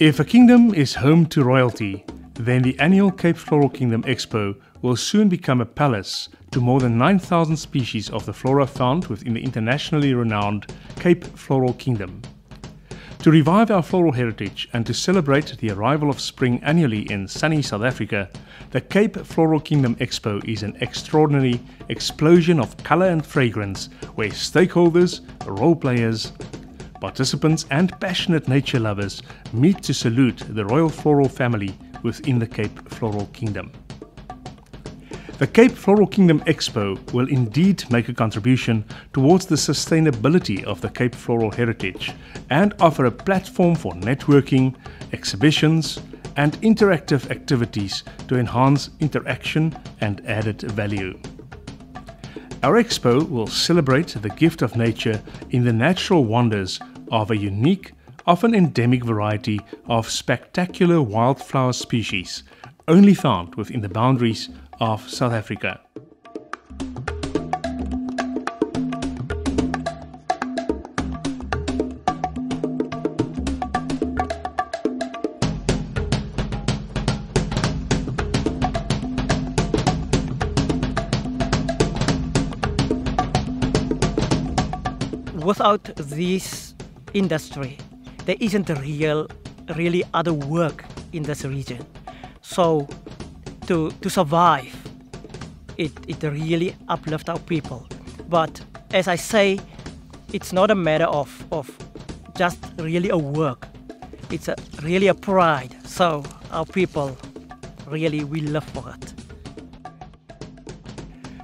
If a kingdom is home to royalty, then the annual Cape Floral Kingdom Expo will soon become a palace to more than 9,000 species of the flora found within the internationally renowned Cape Floral Kingdom. To revive our floral heritage and to celebrate the arrival of spring annually in sunny South Africa, the Cape Floral Kingdom Expo is an extraordinary explosion of colour and fragrance where stakeholders, role players, participants and passionate nature lovers meet to salute the royal floral family within the Cape Floral Kingdom. The Cape Floral Kingdom Expo will indeed make a contribution towards the sustainability of the Cape floral heritage and offer a platform for networking, exhibitions and interactive activities to enhance interaction and added value. Our expo will celebrate the gift of nature in the natural wonders of a unique, often endemic variety of spectacular wildflower species, only found within the boundaries of South Africa. Without this industry, there isn't really other work in this region. So to survive, it really uplifts our people. But as I say, it's not a matter of just really a work. It's really a pride. So our people really, we live for it.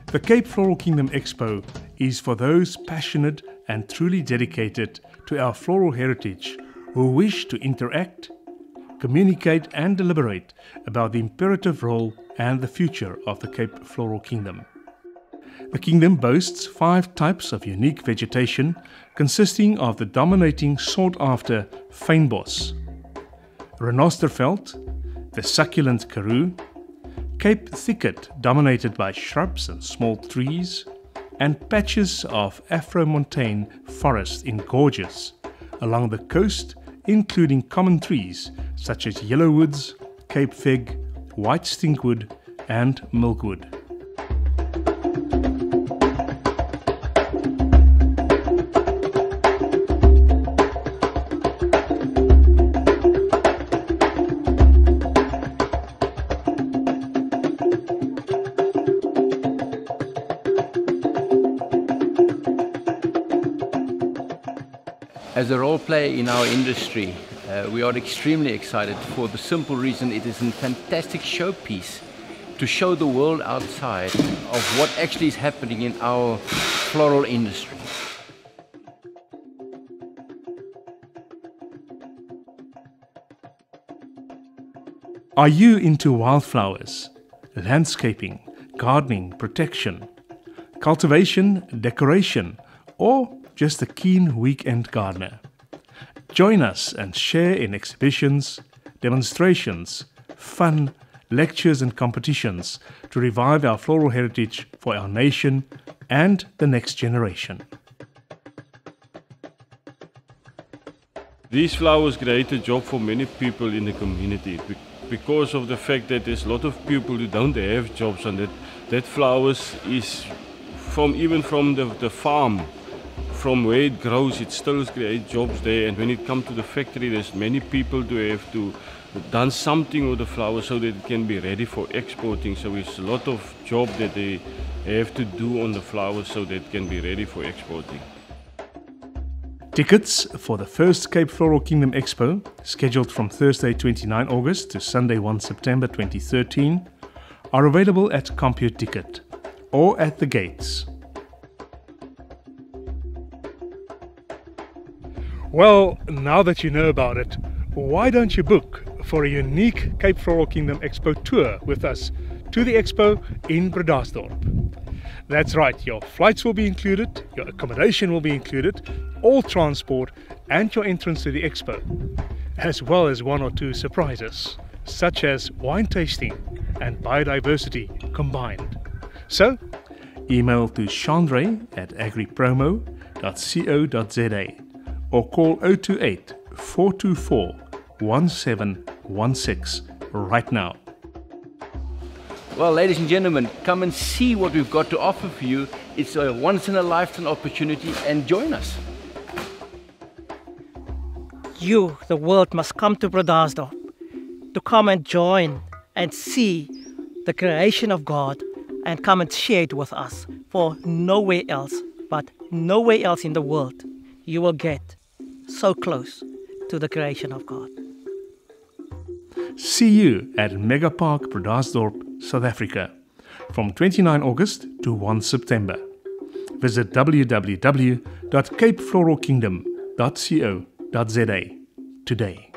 The Cape Floral Kingdom Expo is for those passionate and truly dedicated to our floral heritage who wish to interact, communicate and deliberate about the imperative role and the future of the Cape Floral Kingdom. The kingdom boasts 5 types of unique vegetation consisting of the dominating sought-after fynbos, renosterveld, the succulent karoo, Cape thicket dominated by shrubs and small trees, and patches of Afromontane forest in gorges along the coast, including common trees such as yellowwoods, Cape fig, white stinkwood and milkwood. As a role player in our industry, we are extremely excited for the simple reason it is a fantastic showpiece to show the world outside of what actually is happening in our floral industry. Are you into wildflowers, landscaping, gardening, protection, cultivation, decoration, or just a keen weekend gardener? Join us and share in exhibitions, demonstrations, fun, lectures and competitions to revive our floral heritage for our nation and the next generation. These flowers create a job for many people in the community because of the fact that there's a lot of people who don't have jobs, and that flowers is even from the farm. From where it grows, it still creates jobs there, and when it comes to the factory, there's many people who have to done something with the flowers so that it can be ready for exporting. So it's a lot of job that they have to do on the flowers so that it can be ready for exporting. Tickets for the first Cape Floral Kingdom Expo, scheduled from Thursday 29 August to Sunday 1 September 2013, are available at CompuTicket or at the gates. Well, now that you know about it, why don't you book for a unique Cape Floral Kingdom Expo tour with us to the expo in Bredasdorp? That's right, your flights will be included, your accommodation will be included, all transport and your entrance to the expo, as well as 1 or 2 surprises, such as wine tasting and biodiversity combined. So, email to chandre@agripromo.co.za or call 028 424 1716 right now. Well, ladies and gentlemen, come and see what we've got to offer for you. It's a once-in-a-lifetime opportunity, and join us. You, the world, must come to Bredasdorp to come and join and see the creation of God and come and share it with us. For nowhere else, but nowhere else in the world, you will get so close to the creation of God. See you at Megapark Bredasdorp, South Africa, from 29 August to 1 September. Visit www.capefloralkingdom.co.za today.